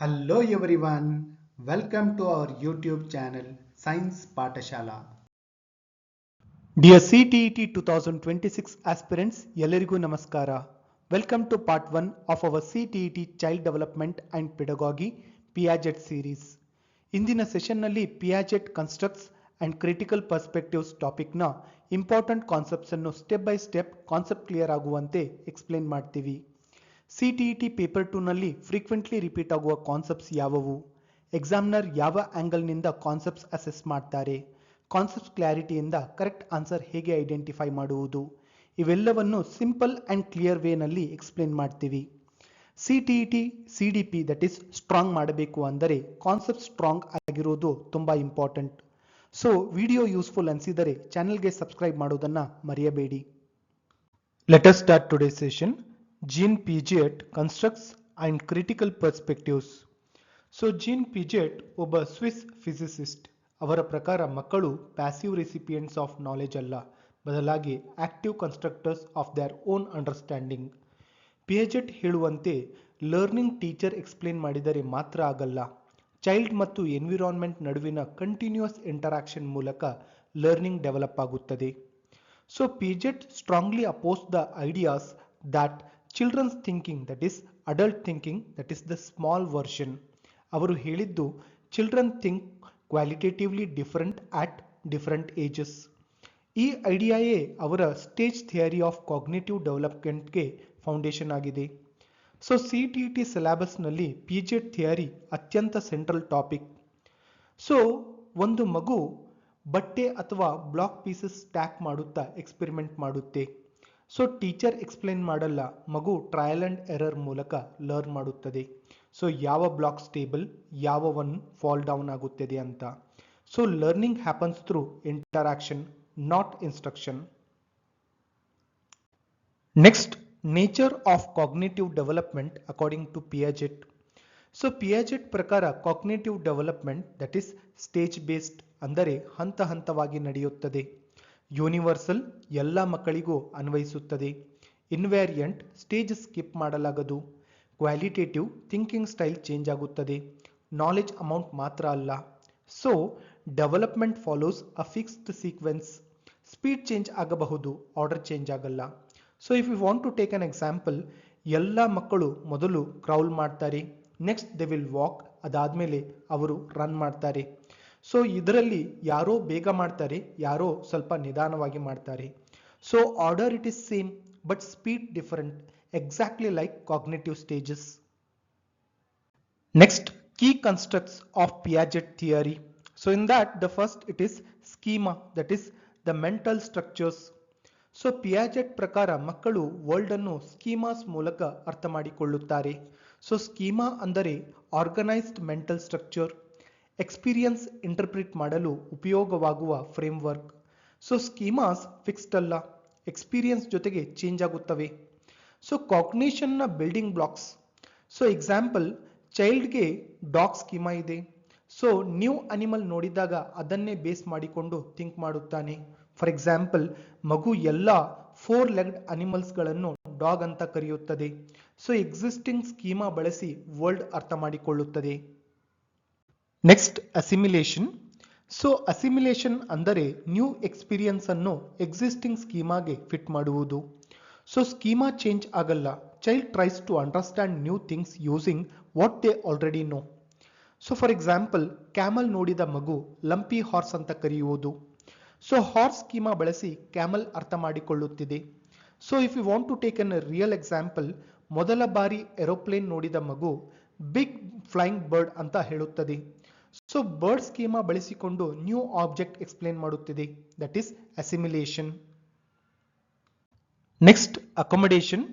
Hello everyone, welcome to our YouTube channel Science Patashala. Dear CTET 2026 aspirants, ಎಲ್ಲರಿಗೂ ನಮಸ್ಕಾರ. Welcome to part 1 of our CTET Child Development and Pedagogy Piaget series. ಇಂದಿನ ಸೆಷನ್ನಲ್ಲಿ Piaget Constructs and Critical Perspectives ಟಾಪಿಕ್ನ important concepts ಅನ್ನು step by step concept clear ಆಗುವಂತೆ explain ಮಾಡ್ತೀವಿ. CTET paper 2 ನಲ್ಲಿ frequently repeat ಆಗುವ ಕಾನ್ಸೆಪ್ಟ್ಸ್ ಯಾವುವು, ಎಕ್ಸಾಮಿನರ್ ಯಾವ ಆಂಗಲ್ ನಿಂದ ಕಾನ್ಸೆಪ್ಟ್ಸ್ ಅಸೆಸ್ ಮಾಡ್ತಾರೆ, ಕಾನ್ಸೆಪ್ಟ್ ಕ್ಲಾರಿಟಿಯಿಂದ ಕರೆಕ್ಟ್ ಆನ್ಸರ್ ಹೇಗೆ ಐಡೆಂಟಿಫೈ ಮಾಡುವುದು, ಇವೆಲ್ಲವನ್ನು ಸಿಂಪಲ್ ಅಂಡ್ ಕ್ಲಿಯರ್ ವೇ ನಲ್ಲಿ ಎಕ್ಸ್ಪ್ಲೇನ್ ಮಾಡ್ತೀವಿ. CTET CDP that is strong ಮಾಡಬೇಕು ಅಂದರೆ ಕಾನ್ಸೆಪ್ಟ್ ಸ್ಟ್ರಾಂಗ್ ಆಗಿರೋದು ತುಂಬಾ ಇಂಪಾರ್ಟೆಂಟ್. ಸೊ ವಿಡಿಯೋ ಯೂಸ್ಫುಲ್ ಅನಿಸಿದರೆ ಚಾನೆಲ್ಗೆ ಸಬ್ಸ್ಕ್ರೈಬ್ ಮಾಡೋದನ್ನ ಮರೆಯಬೇಡಿ. Let us start today session. Jean Piaget Constructs and Critical Perspectives. So Jean Piaget ಒಬ್ಬ ಸ್ವಿಸ್ ಫಿಸಿಸಿಸ್ಟ್. ಅವರ ಪ್ರಕಾರ ಮಕ್ಕಳು ಪ್ಯಾಸಿವ್ ರೆಸಿಪಿಯೆಂಟ್ಸ್ ಆಫ್ ನಾಲೆಜ್ ಅಲ್ಲ, ಬದಲಾಗಿ active constructors of their own understanding. Piaget ಹೇಳುವಂತೆ ಲರ್ನಿಂಗ್ ಟೀಚರ್ ಎಕ್ಸ್ಪ್ಲೇನ್ ಮಾಡಿದರೆ ಮಾತ್ರ ಆಗಲ್ಲ, ಚೈಲ್ಡ್ ಮತ್ತು ಎನ್ವಿರಾನ್ಮೆಂಟ್ ನಡುವಿನ ಕಂಟಿನ್ಯೂಸ್ ಇಂಟರಾಕ್ಷನ್ ಮೂಲಕ ಲರ್ನಿಂಗ್ ಡೆವಲಪ್ ಆಗುತ್ತದೆ. So Piaget strongly oppose the ideas that children's thinking, that is adult thinking, that is the small version. ಅವರು ಹೇಳಿದ್ದು children think qualitatively different at different ages. ಈ ಐಡಿಯಾಯೇ ಅವರ stage theory of cognitive ಡೆವಲಪ್ಮೆಂಟ್ಗೆ foundation ಆಗಿದೆ. So CTET ಸಿಲೆಬಸ್ನಲ್ಲಿ Piaget theory ಅತ್ಯಂತ central topic. So ಒಂದು ಮಗು ಬಟ್ಟೆ ಅಥವಾ ಬ್ಲಾಕ್ ಪೀಸಸ್ ಸ್ಟ್ಯಾಕ್ ಮಾಡುತ್ತಾ ಎಕ್ಸ್ಪೆರಿಮೆಂಟ್ ಮಾಡುತ್ತೆ. ಸೊ ಟೀಚರ್ ಎಕ್ಸ್ಪ್ಲೇನ್ ಮಾಡಲ್ಲ, ಮಗು ಟ್ರಯಲ್ ಅಂಡ್ ಎರರ್ ಮೂಲಕ ಲರ್ನ್ ಮಾಡುತ್ತದೆ. ಸೊ ಯಾವ ಬ್ಲಾಕ್ ಸ್ಟೇಬಲ್, ಯಾವ ಒನ್ ಫಾಲ್ ಡೌನ್ ಆಗುತ್ತದೆ ಅಂತ. So learning happens through interaction, not instruction. Next, nature of cognitive development according to Piaget. So Piaget ಪ್ರಕಾರ cognitive development that is stage based, ಅಂದರೆ ಹಂತ ಹಂತವಾಗಿ ನಡೆಯುತ್ತದೆ. ಯೂನಿವರ್ಸಲ್, ಎಲ್ಲ ಮಕ್ಕಳಿಗೂ ಅನ್ವಯಿಸುತ್ತದೆ. ಇನ್ವ್ಯಾರಿಯಂಟ್, ಸ್ಟೇಜ್ ಸ್ಕಿಪ್ ಮಾಡಲಾಗದು. ಕ್ವಾಲಿಟೇಟಿವ್, ಥಿಂಕಿಂಗ್ ಸ್ಟೈಲ್ ಚೇಂಜ್ ಆಗುತ್ತದೆ, ನಾಲೆಜ್ ಅಮೌಂಟ್ ಮಾತ್ರ ಅಲ್ಲ. So development follows a fixed sequence. Speed change ಆಗಬಹುದು, ಆರ್ಡರ್ ಚೇಂಜ್ ಆಗಲ್ಲ. So if you want to take an example, ಎಲ್ಲ ಮಕ್ಕಳು ಮೊದಲು ಕ್ರೌಲ್ ಮಾಡ್ತಾರೆ, ನೆಕ್ಸ್ಟ್ ದೇ ವಿಲ್ ವಾಕ್, ಅದಾದ್ಮೇಲೆ ಅವರು ರನ್ ಮಾಡ್ತಾರೆ. ಸೊ ಇದರಲ್ಲಿ ಯಾರೋ ಬೇಗ ಮಾಡ್ತಾರೆ, ಯಾರೋ ಸ್ವಲ್ಪ ನಿಧಾನವಾಗಿ ಮಾಡ್ತಾರೆ. So order it is same but speed different, exactly like cognitive stages. Next, key constructs of Piaget theory. So in that the first it is schema, that is the mental structures. So Piaget ಪ್ರಕಾರ ಮಕ್ಕಳು world ಅನ್ನು schemas ಮೂಲಕ ಅರ್ಥ ಮಾಡಿಕೊಳ್ಳುತ್ತಾರೆ. So schema ಅಂದರೆ organised mental structure, experience interpret ಮಾಡಲು ಉಪಯೋಗವಾಗುವ framework. So schemas fixed ಅಲ್ಲ, ಎಕ್ಸ್ಪೀರಿಯನ್ಸ್ ಜೊತೆಗೆ ಚೇಂಜ್ ಆಗುತ್ತವೆ. ಸೊ ಕಾಗ್ನಿಷನ್ನ building blocks. So example, ಚೈಲ್ಡ್ಗೆ dog schema ಇದೆ. ಸೊ ನ್ಯೂ ಅನಿಮಲ್ ನೋಡಿದಾಗ ಅದನ್ನೇ ಬೇಸ್ ಮಾಡಿಕೊಂಡು ಥಿಂಕ್ ಮಾಡುತ್ತಾನೆ. ಫಾರ್ ಎಕ್ಸಾಂಪಲ್, ಮಗು ಎಲ್ಲ 4 ಲೆಗ್ಡ್ ಅನಿಮಲ್ಸ್ಗಳನ್ನು ಡಾಗ್ ಅಂತ ಕರೆಯುತ್ತದೆ. ಸೊ ಎಕ್ಸಿಸ್ಟಿಂಗ್ ಸ್ಕೀಮಾ ಬಳಸಿ ವರ್ಲ್ಡ್ ಅರ್ಥ ಮಾಡಿಕೊಳ್ಳುತ್ತದೆ. Next, assimilation. ಸೊ ಅಸಿಮಿಲೇಷನ್ ಅಂದರೆ ನ್ಯೂ ಎಕ್ಸ್ಪೀರಿಯನ್ಸ್ ಅನ್ನು ಎಕ್ಸಿಸ್ಟಿಂಗ್ ಸ್ಕೀಮಾಗೆ ಫಿಟ್ ಮಾಡುವುದು. ಸೊ ಸ್ಕೀಮಾ ಚೇಂಜ್ ಆಗಲ್ಲ, child tries to understand new things using what they already know. So for example, camel ನೋಡಿದ ಮಗು ಲಂಪಿ ಹಾರ್ಸ್ ಅಂತ ಕರೆಯುವುದು. ಸೊ ಹಾರ್ಸ್ ಸ್ಕೀಮಾ ಬಳಸಿ ಕ್ಯಾಮಲ್ ಅರ್ಥ ಮಾಡಿಕೊಳ್ಳುತ್ತಿದೆ. So if you want to take an real example, ಮೊದಲ ಬಾರಿ ಏರೋಪ್ಲೇನ್ ನೋಡಿದ ಮಗು ಬಿಗ್ ಫ್ಲೈಯಿಂಗ್ ಬರ್ಡ್ ಅಂತ ಹೇಳುತ್ತದೆ. ಸೊ ಬರ್ಡ್ ಸ್ಕೀಮಾ ಬಳಸಿಕೊಂಡು ನ್ಯೂ ಆಬ್ಜೆಕ್ಟ್ ಎಕ್ಸ್ಪ್ಲೇನ್ ಮಾಡುತ್ತಿದೆ, that is assimilation. Next, accommodation.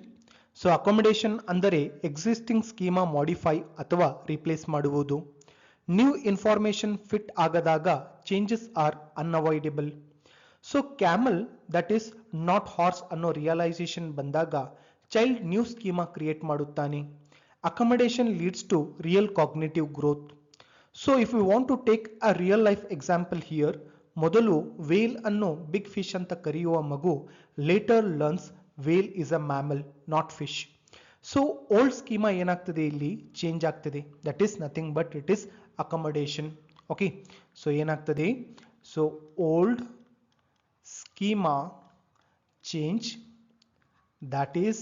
So accommodation ಅಂದರೆ ಎಕ್ಸಿಸ್ಟಿಂಗ್ ಸ್ಕೀಮಾ ಮಾಡಿಫೈ ಅಥವಾ ರಿಪ್ಲೇಸ್ ಮಾಡುವುದು. ನ್ಯೂ ಇನ್ಫಾರ್ಮೇಶನ್ ಫಿಟ್ ಆಗದಾಗ changes are unavoidable. So camel that is not horse ಅನ್ನೋ realisation ಬಂದಾಗ ಚೈಲ್ಡ್ ನ್ಯೂ ಸ್ಕೀಮಾ ಕ್ರಿಯೇಟ್ ಮಾಡುತ್ತಾನೆ. Accommodation leads to real cognitive growth. So if you want to take a real life example here, ಮೊದಲು whale ಅನ್ನು big fish ಅಂತ ಕರೆಯುವ ಮಗು later learns whale is a mammal, not fish. So old schema ಏನಾಗ್ತದೆ ಇಲ್ಲಿ change ಆಗ್ತದೆ, that is nothing but it is accommodation. Okay, so ಏನಾಗ್ತದೆ, so old schema change, that is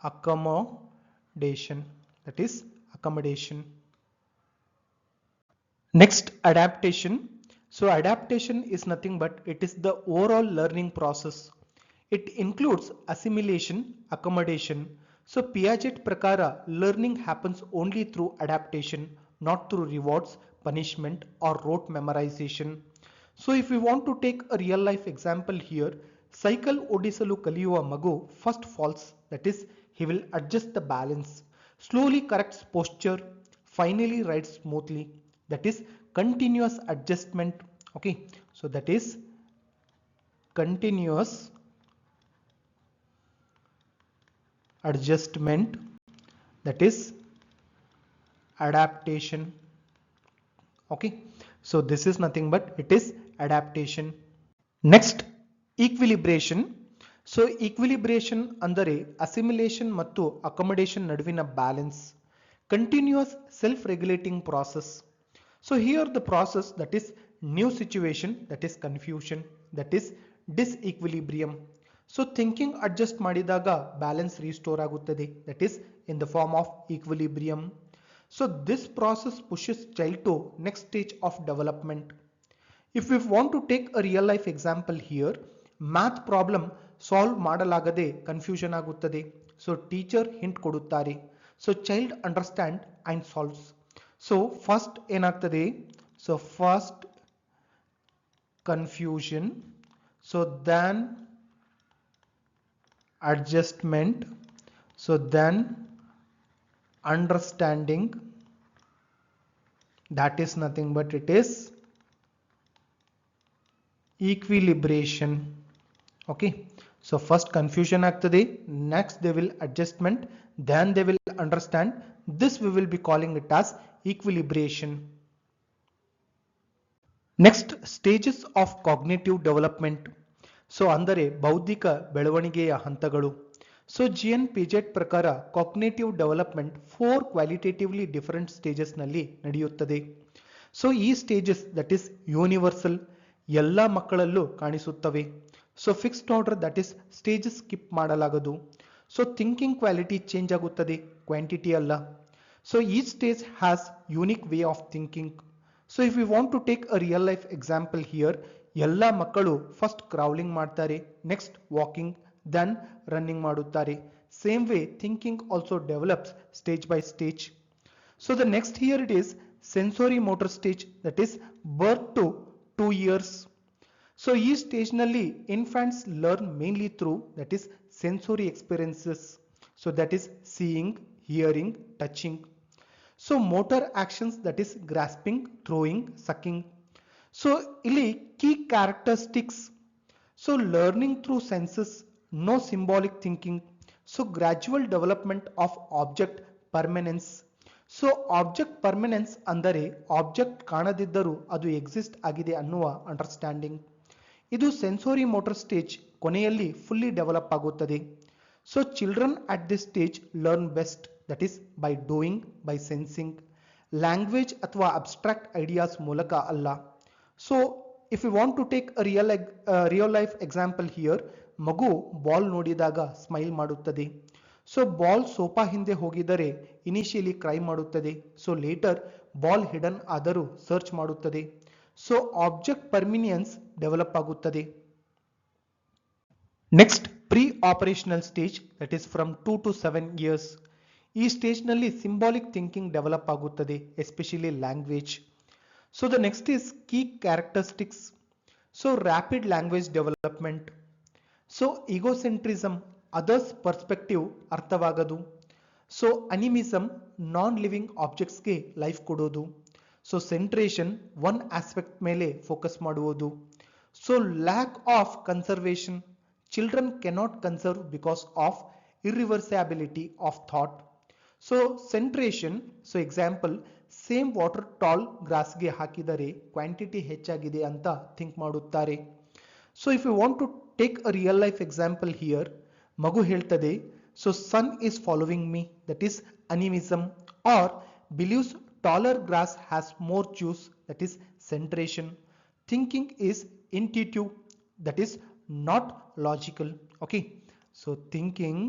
accommodation, that is accommodation. Next, adaptation. So adaptation is nothing but it is the overall learning process. It includes assimilation, accommodation. So Piaget prakara learning happens only through adaptation, not through rewards, punishment or rote memorization. So if we want to take a real life example here, cycle ಓಡಿಸಲು ಕಲಿಯುವ ಮಗು first falls, that is he will adjust the balance, slowly corrects posture, finally rides smoothly, that is continuous adjustment. Okay, so that is continuous adjustment, that is adaptation. Okay, so this is nothing but it is adaptation. Next, equilibration. So equilibration ಅಂದರೆ assimilation ಮತ್ತು accommodation ನಡುವಿನ balance, continuous self regulating process. So here the process that is new situation, that is confusion, that is disequilibrium. So thinking adjust ಮಾಡಿದಾಗ balance restore ಆಗುತ್ತದೆ, that is in the form of equilibrium. So this process pushes child to next stage of development. If we want to take a real life example here, math problem solve ಮಾಡಲಾಗದೆ confusion ಆಗುತ್ತದೆ. So teacher hint ಕೊಡುತ್ತಾರೆ, so child understand and solves. So first ಏನಾಗ್ತದೆ, so first confusion, so then adjustment, so then understanding, that is nothing but it is equilibration. Okay, so first confusion ಆಗ್ತದೆ, next they will adjustment, then they will understand. This we will be calling it as equilibration. Next, stages of cognitive development. So ಅಂದರೆ ಬೌದ್ಧಿಕ ಬೆಳವಣಿಗೆಯ ಹಂತಗಳು. So GN Piaget ಪ್ರಕಾರ cognitive development 4 qualitatively different stages ನಲ್ಲಿ ನಡೆಯುತ್ತದೆ. So ಈ stages that is universal, ಎಲ್ಲ ಮಕ್ಕಳಲ್ಲೂ ಕಾಣಿಸುತ್ತವೆ. So fixed order, that is stages skip ಮಾಡಲಾಗದು. ಸೊ ಥಿಂಕಿಂಗ್ ಕ್ವಾಲಿಟಿ ಚೇಂಜ್ ಆಗುತ್ತದೆ, ಕ್ವಾಂಟಿಟಿ ಅಲ್ಲ. So each stage has unique way of thinking. So if you want to take a real life example here, ಎಲ್ಲ ಮಕ್ಕಳು first crawling ಮಾಡ್ತಾರೆ, next walking, then running ಮಾಡುತ್ತಾರೆ. Same way thinking also develops stage by stage. So the next here it is sensory motor stage, that is birth to 2 years. So ಈ stage ನಲ್ಲಿ infants learn mainly through that is sensory experiences. So that is seeing, hearing, touching. So motor actions that is grasping, throwing, sucking. So ಇಲ್ಲಿ key characteristics, so learning through senses, no symbolic thinking. So gradual development of object permanence. So object permanence ಅಂದರೆ object ಕಾಣದಿದ್ದರೂ ಅದು exist ಆಗಿದೆ ಅನ್ನುವ understanding. ಇದು sensory motor stage ಕೊನೆಯಲ್ಲಿ fully develop ಆಗುತ್ತದೆ. So children at this stage learn best, that is by doing, by sensing. Language ಅಥವಾ abstract ideas ಮೂಲಕ ಅಲ್ಲ. So if you want to take a real life example here, ಮಗು ball ನೋಡಿದಾಗ smile ಮಾಡುತ್ತದೆ. So ball sofa ಹಿಂದೆ ಹೋಗಿದರೆ initially cry ಮಾಡುತ್ತದೆ. So later ball hidden ಆದರೂ ಸರ್ಚ್ ಮಾಡುತ್ತದೆ. ಸೊ ಆಬ್ಜೆಕ್ಟ್ ಪರ್ಮಿನಿಯನ್ಸ್ ಡೆವಲಪ್ ಆಗುತ್ತದೆ. Next, pre operational stage, that is from 2 to 7 years. ಈ ಸ್ಟೇಜ್ ನಲ್ಲಿ ಸಿಂಬಾಲಿಕ್ ಥಿಂಕಿಂಗ್ ಡೆವಲಪ್ ಆಗುತ್ತದೆ, especially language. So the next is key characteristics. So rapid language development. So egocentrism, others perspective ಅರ್ಥವಾಗದು. So animism, non living ಆಬ್ಜೆಕ್ಟ್ಸ್ಗೆ life ಕೊಡೋದು. So centration, one aspect ಮೇಲೆ focus ಮಾಡುವುದು. So lack of conservation, children cannot conserve because of irreversibility of thought. So centration, so example, same water tall ಗ್ರಾಸ್ಗೆ ಹಾಕಿದರೆ quantity ಹೆಚ್ಚಾಗಿದೆ ಅಂತ think ಮಾಡುತ್ತಾರೆ. So if you want to take a real life example here, ಮಗು ಹೇಳ್ತದೆ, So sun is following me, that is animism, or believes taller grass has more juice, that is centration. Thinking is intuitive, that is not logical. Okay, so thinking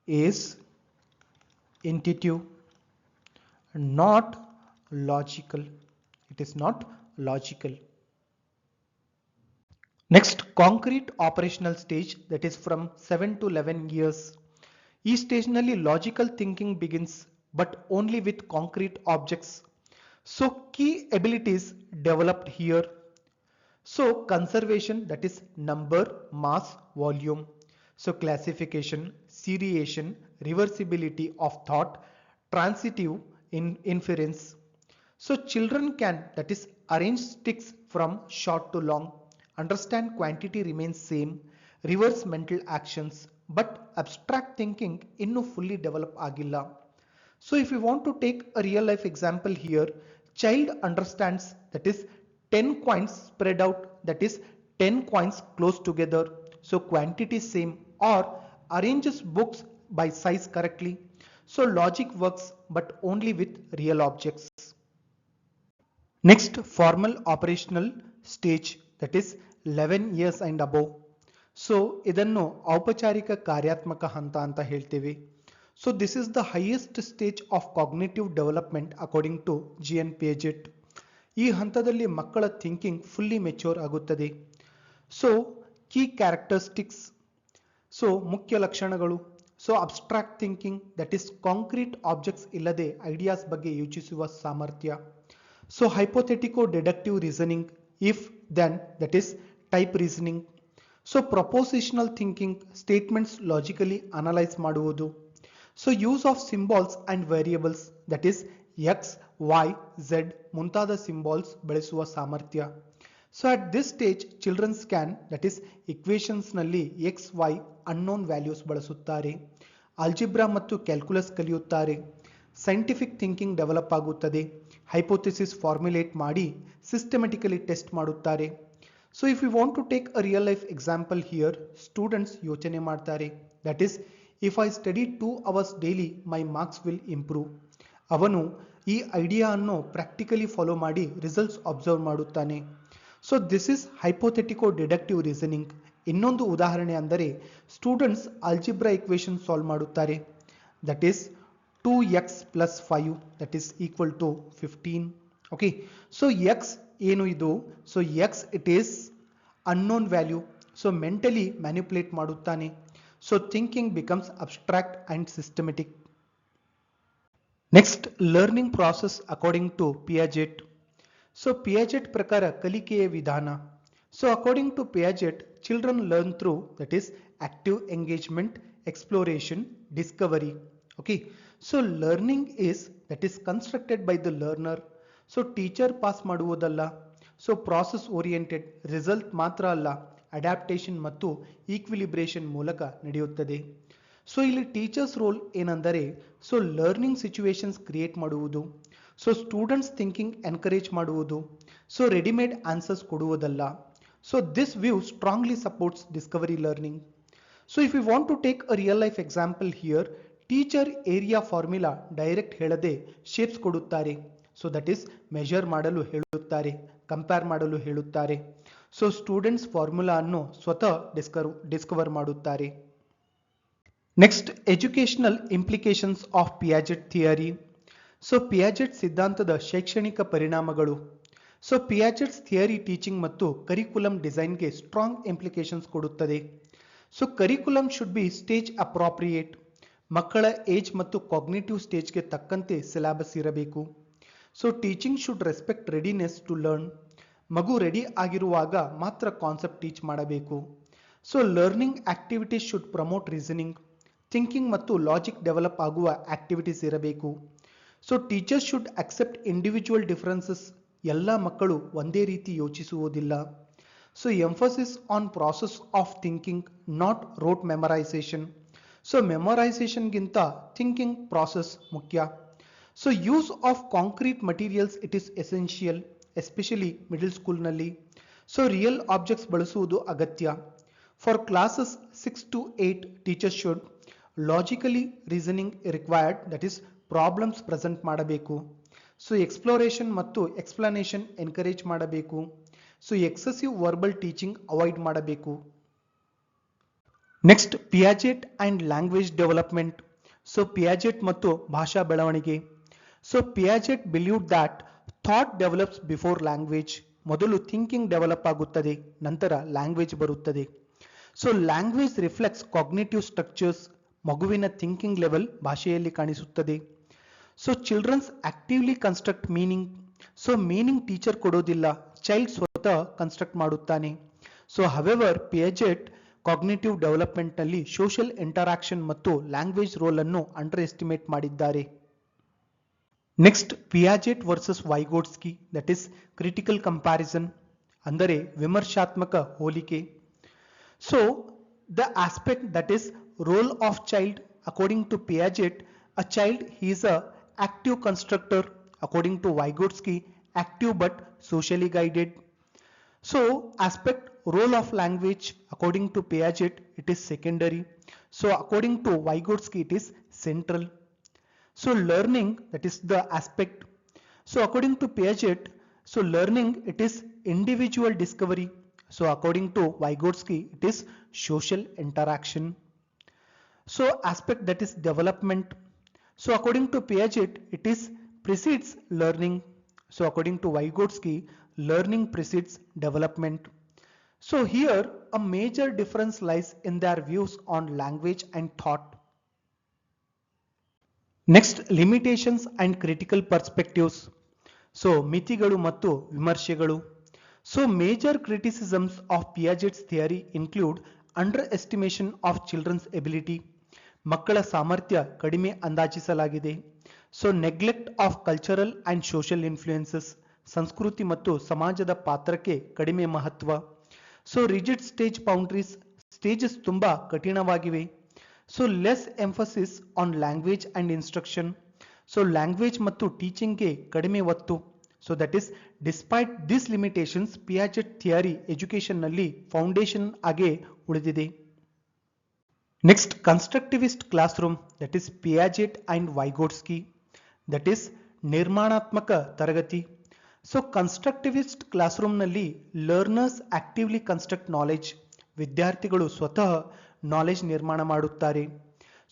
is intuitive, not logical. It is not logical. Next, concrete operational stage, that is from 7 to 11 years. ಈ ಸ್ಟೇಜ್ನಲ್ಲಿ logical thinking begins, but only with concrete objects. So key abilities developed here. So conservation, that is number, mass, volume. So classification, seriation, reversibility of thought, transitive inference. So children can, that is arrange sticks from short to long, understand quantity remains same, reverse mental actions, but abstract thinking innu fully develop agilla. So if you want to take a real life example here, child understands, that is 10 coins spread out, that is 10 coins close together, so quantity same, or arranges books by size correctly. So logic works but only with real objects. Next, formal operational stage, that is 11 years and above. So ಇದನ್ನು ಔಪಚಾರಿಕ ಕಾರ್ಯಾತ್ಮಕ ಹಂತ ಅಂತ ಹೇಳ್ತೀವಿ. So this is the highest stage of cognitive development according to GN Piaget. ಈ ಹಂತದಲ್ಲಿ ಮಕ್ಕಳ thinking fully mature ಆಗುತ್ತದೆ. ಸೊ ಕೀ ಕ್ಯಾರೆಕ್ಟರಿಸ್ಟಿಕ್ಸ್, ಸೊ ಮುಖ್ಯ ಲಕ್ಷಣಗಳು. So abstract thinking, that is concrete objects ಇಲ್ಲದೆ ಐಡಿಯಾಸ್ ಬಗ್ಗೆ ಯೋಚಿಸುವ ಸಾಮರ್ಥ್ಯ. So hypothetico deductive reasoning, if then, that is type reasoning. So propositional thinking, statements logically analyse ಮಾಡುವುದು. So use of symbols and variables, that is X, Y, Z ಮುಂತಾದ symbols ಬಳಸುವ ಸಾಮರ್ಥ್ಯ. So at this stage childrens can, that is equations ನಲ್ಲಿ X Y unknown values ಬಳಸುತ್ತಾರೆ. Algebra ಮತ್ತು calculus ಕಲಿಯುತ್ತಾರೆ. Scientific thinking develop ಆಗುತ್ತದೆ. Hypothesis formulate ಮಾಡಿ systematically test ಮಾಡುತ್ತಾರೆ. So if we want to take a real life example here, students ಯೋಚನೆ ಮಾಡ್ತಾರೆ, that is if I study 2 hours daily my marks will improve. ಅವನು ಈ idea ಅನ್ನು practically follow ಮಾಡಿ results observe ಮಾಡುತ್ತಾನೆ. So this is ಹೈಪೋಥೆಟಿಕೋ deductive reasoning. ಇನ್ನೊಂದು ಉದಾಹರಣೆ ಅಂದರೆ ಸ್ಟೂಡೆಂಟ್ಸ್ ಆಲ್ಜಿಬ್ರಾ ಇಕ್ವೇಷನ್ ಸಾಲ್ವ್ ಮಾಡುತ್ತಾರೆ, that is 2x plus 5 that is equal to 15. Okay, so x ಏನು ಇದು? So x it is unknown value. So mentally manipulate ಮಾಡುತ್ತಾನೆ. So thinking becomes abstract and systematic. Next, learning process according to Piaget. So Piaget ಪ್ರಕಾರ ಕಲಿಕೆಯ ವಿಧಾನ. So according to Piaget, children learn through, that is active engagement, exploration, discovery. Okay, so learning is, that is constructed by the learner. So teacher pass ಮಾಡುವುದಲ್ಲ. So process oriented, result ಮಾತ್ರ ಅಲ್ಲ, adaptation ಮತ್ತು equilibration ಮೂಲಕ ನಡೆಯುತ್ತದೆ. So ಇಲ್ಲಿ teachers role ಏನೆಂದರೆ, so learning situations create ಮಾಡುವುದು, so students thinking encourage ಮಾಡುವುದು, ಸೊ ರೆಡಿಮೇಡ್ ಆನ್ಸರ್ಸ್ ಕೊಡುವುದಲ್ಲ. So this view strongly supports discovery learning. So if you want to take a real life example here, teacher area formula direct ಹೇಳದೆ shapes ಕೊಡುತ್ತಾರೆ. So that is measure ಮಾಡಲು ಹೇಳುತ್ತಾರೆ, compare ಮಾಡಲು ಹೇಳುತ್ತಾರೆ. So students formula ಅನ್ನು ಸ್ವತಃ discover ಮಾಡುತ್ತಾರೆ. Next, educational implications of Piaget theory. So Piaget ಸಿದ್ಧಾಂತದ ಶೈಕ್ಷಣಿಕ ಪರಿಣಾಮಗಳು. ಸೊ ಪಿಯಾಜೆಟ್ಸ್ ಥಿಯರಿ ಟೀಚಿಂಗ್ ಮತ್ತು ಕರಿಕ್ಯುಲಮ್ ಡಿಸೈನ್ಗೆ ಸ್ಟ್ರಾಂಗ್ ಇಂಪ್ಲಿಕೇಶನ್ಸ್ ಕೊಡುತ್ತದೆ. So curriculum should be stage appropriate. ಮಕ್ಕಳ ಏಜ್ ಮತ್ತು ಕಾಗ್ನಿಟಿವ್ ಸ್ಟೇಜ್ಗೆ ತಕ್ಕಂತೆ ಸಿಲೆಬಸ್ ಇರಬೇಕು. So teaching should respect readiness to learn. ಮಗು ರೆಡಿ ಆಗಿರುವಾಗ ಮಾತ್ರ ಕಾನ್ಸೆಪ್ಟ್ ಟೀಚ್ ಮಾಡಬೇಕು. So learning activities should promote reasoning. Thinking ಮತ್ತು ಲಾಜಿಕ್ ಡೆವಲಪ್ ಆಗುವ ಆಕ್ಟಿವಿಟೀಸ್ ಇರಬೇಕು. So teachers should accept individual differences. ಎಲ್ಲ ಮಕ್ಕಳು ಒಂದೇ ರೀತಿ ಯೋಚಿಸುವುದಿಲ್ಲ. So emphasis on process of thinking, not rote memorisation. So ಮೆಮೊರೈಸೇಷನ್ಗಿಂತ ಥಿಂಕಿಂಗ್ ಪ್ರಾಸೆಸ್ ಮುಖ್ಯ. So use of concrete materials it is essential, especially middle ಸ್ಕೂಲ್ನಲ್ಲಿ. ಸೊ ರಿಯಲ್ ಆಬ್ಜೆಕ್ಟ್ಸ್ ಬಳಸುವುದು ಅಗತ್ಯ. For classes 6 to 8, teachers should logically reasoning required, that is problems present ಮಾಡಬೇಕು. So exploration ಮತ್ತು explanation encourage ಮಾಡಬೇಕು. So excessive verbal teaching avoid ಮಾಡಬೇಕು. Next Piaget and language development. So Piaget ಮತ್ತು ಭಾಷಾ ಬೆಳವಣಿಗೆ. So Piaget believe that thought develops before language. ಮೊದಲು thinking develop ಆಗುತ್ತದೆ, ನಂತರ ಲ್ಯಾಂಗ್ವೇಜ್ ಬರುತ್ತದೆ. So language reflects cognitive structures. ಮಗುವಿನ ಥಿಂಕಿಂಗ್ ಲೆವೆಲ್ ಭಾಷೆಯಲ್ಲಿ ಕಾಣಿಸುತ್ತದೆ. So childrens actively construct meaning. So meaning teacher ಕೊಡೋದಿಲ್ಲ, ಚೈಲ್ಡ್ ಸ್ವತಃ ಕನ್ಸ್ಟ್ರಕ್ಟ್ ಮಾಡುತ್ತಾನೆ. So however Piaget cognitive development ನಲ್ಲಿ ಸೋಷಿಯಲ್ ಇಂಟರಾಕ್ಷನ್ ಮತ್ತು ಲ್ಯಾಂಗ್ವೇಜ್ ರೋಲ್ ಅನ್ನು ಅಂಡರ್ ಎಸ್ಟಿಮೇಟ್ ಮಾಡಿದ್ದಾರೆ. Next Piaget versus Vygotsky, that is critical comparison, ಅಂದರೆ ವಿಮರ್ಶಾತ್ಮಕ ಹೋಲಿಕೆ. So the aspect that is role of child, according to Piaget, a child he is a active constructor. According to Vygotsky, active but socially guided. So aspect role of language, according to Piaget, it is secondary. So according to Vygotsky, it is central. So learning, that is the aspect. So according to Piaget, so learning, it is individual discovery. So according to Vygotsky, it is social interaction. So aspect that is development. So according to Piaget, it is precedes learning. So according to Vygotsky, learning precedes development. So here a major difference lies in their views on language and thought. Next, limitations and critical perspectives. So ಮಿತಿಗಳು ಮತ್ತು ವಿಮರ್ಶೆಗಳು. So major criticisms of Piaget's theory include underestimation of children's ability. ಮಕ್ಕಳ ಸಾಮರ್ಥ್ಯ ಕಡಿಮೆ ಅಂದಾಜಿಸಲಾಗಿದೆ. So neglect of cultural and social influences. ಸಂಸ್ಕೃತಿ ಮತ್ತು ಸಮಾಜದ ಪಾತ್ರಕ್ಕೆ ಕಡಿಮೆ ಮಹತ್ವ. So rigid stage boundaries. Stages ತುಂಬಾ ಕಠಿಣವಾಗಿವೆ. So less emphasis on language and instruction. So language ಮತ್ತು ಟೀಚಿಂಗ್ಗೆ ಕಡಿಮೆ ಒತ್ತು. So that is despite these limitations, Piaget theory education ನಲ್ಲಿ ಫೌಂಡೇಶನ್ ಆಗಿ ಉಳಿದಿದೆ. Next constructivist classroom, that is Piaget and Vygotsky, that is ನಿರ್ಮಾಣಾತ್ಮಕ ತರಗತಿ. ಸೊ ಕನ್ಸ್ಟ್ರಕ್ಟಿವಿಸ್ಟ್ ಕ್ಲಾಸ್ ರೂಮ್ ನಲ್ಲಿ ಲರ್ನರ್ಸ್ ಆಕ್ಟಿವ್ಲಿ ಕನ್ಸ್ಟ್ರಕ್ಟ್ ನಾಲೆಜ್. ವಿದ್ಯಾರ್ಥಿಗಳು ಸ್ವತಃ ನಾಲೆಜ್ ನಿರ್ಮಾಣ ಮಾಡುತ್ತಾರೆ.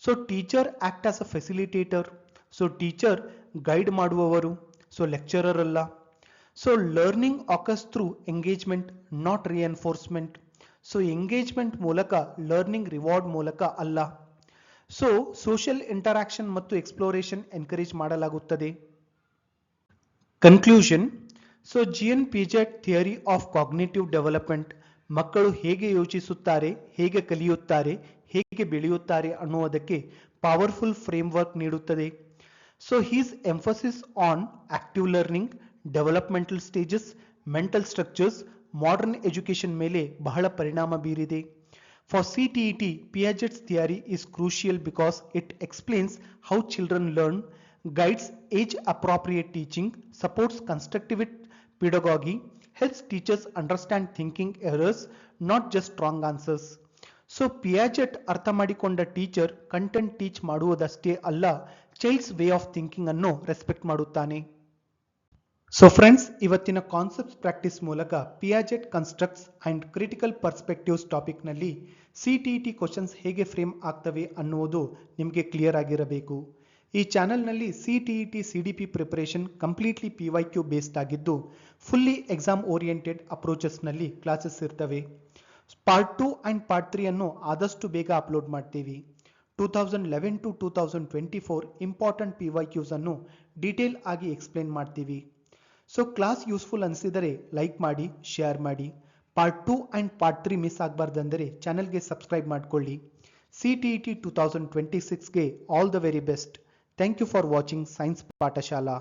So teacher act as a facilitator. So teacher guide ಮಾಡುವವರು, ಸೊ ಲೆಕ್ಚರರ್ ಅಲ್ಲ. So learning occurs through engagement, not reinforcement. So engagement ಮೂಲಕ, ಲರ್ನಿಂಗ್ ರಿವಾರ್ಡ್ ಮೂಲಕ ಅಲ್ಲ. ಸೊ ಸೋಷಿಯಲ್ ಇಂಟರಾಕ್ಷನ್ ಮತ್ತು ಎಕ್ಸ್ಪ್ಲೋರೇಷನ್ ಎನ್ಕರೇಜ್ ಮಾಡಲಾಗುತ್ತದೆ. Conclusion. So GN Piaget theory of cognitive development, ಮಕ್ಕಳು ಹೇಗೆ ಯೋಚಿಸುತ್ತಾರೆ, ಹೇಗೆ ಕಲಿಯುತ್ತಾರೆ, ಹೇಗೆ ಬೆಳೆಯುತ್ತಾರೆ ಅನ್ನುವುದಕ್ಕೆ ಪವರ್ಫುಲ್ ಫ್ರೇಮ್ವರ್ಕ್ ನೀಡುತ್ತದೆ. So his emphasis on active learning, developmental stages, mental structures, modern education ಮೇಲೆ ಬಹಳ ಪರಿಣಾಮ ಬೀರಿದೆ. For CTET, Piaget's theory is crucial because it explains how children learn, guides age-appropriate teaching, supports constructive pedagogy, helps teachers understand thinking errors, not just wrong answers. So Piaget ಅರ್ಥ ಮಾಡಿಕೊಂಡ teacher content teach ಮಾಡುವುದಷ್ಟೇ ಅಲ್ಲ, child's way of thinking ಅನ್ನು respect ಮಾಡುತ್ತಾನೆ. So friends, ಇವತ್ತಿನ concepts practice ಮೂಲಕ Piaget constructs and critical perspectives topic ನಲ್ಲಿ CTET questions ಹೇಗೆ frame ಆಗ್ತವೆ ಅನ್ನುವುದು ನಿಮಗೆ ಕ್ಲಿಯರ್ ಆಗಿರಬೇಕು. ಈ ಚಾನೆಲ್ ನಲ್ಲಿ CTET CDP preparation completely PYQ based ಆಗಿದ್ದು, ಫುಲ್ಲಿ ಎಕ್ಸಾಮ್ ಓರಿಯೆಂಟೆಡ್ ಅಪ್ರೋಚಸ್ ನಲ್ಲಿ ಕ್ಲಾಸಸ್ ಇರ್ತವೆ. ಪಾರ್ಟ್ 2 ಅಂಡ್ ಪಾರ್ಟ್ 3 ಅನ್ನು ಆದಷ್ಟು ಬೇಗ ಅಪ್ಲೋಡ್ ಮಾಡ್ತೀವಿ. 2011 to 2024 ಇಂಪಾರ್ಟೆಂಟ್ PYQs ಅನ್ನು ಡೀಟೇಲ್ ಆಗಿ ಎಕ್ಸ್ಪ್ಲೇನ್ ಮಾಡ್ತೀವಿ. ಸೊ ಕ್ಲಾಸ್ ಯೂಸ್ಫುಲ್ ಅನಿಸಿದರೆ ಲೈಕ್ ಮಾಡಿ, ಶೇರ್ ಮಾಡಿ. ಪಾರ್ಟ್ 2 ಅಂಡ್ ಪಾರ್ಟ್ 3 ಮಿಸ್ ಆಗಬಾರ್ದಂದರೆ ಚಾನೆಲ್ಗೆ ಸಬ್ಸ್ಕ್ರೈಬ್ ಮಾಡ್ಕೊಳ್ಳಿ. CTET 2026ಗೆ all the very best. Thank you for watching Science Pathshala.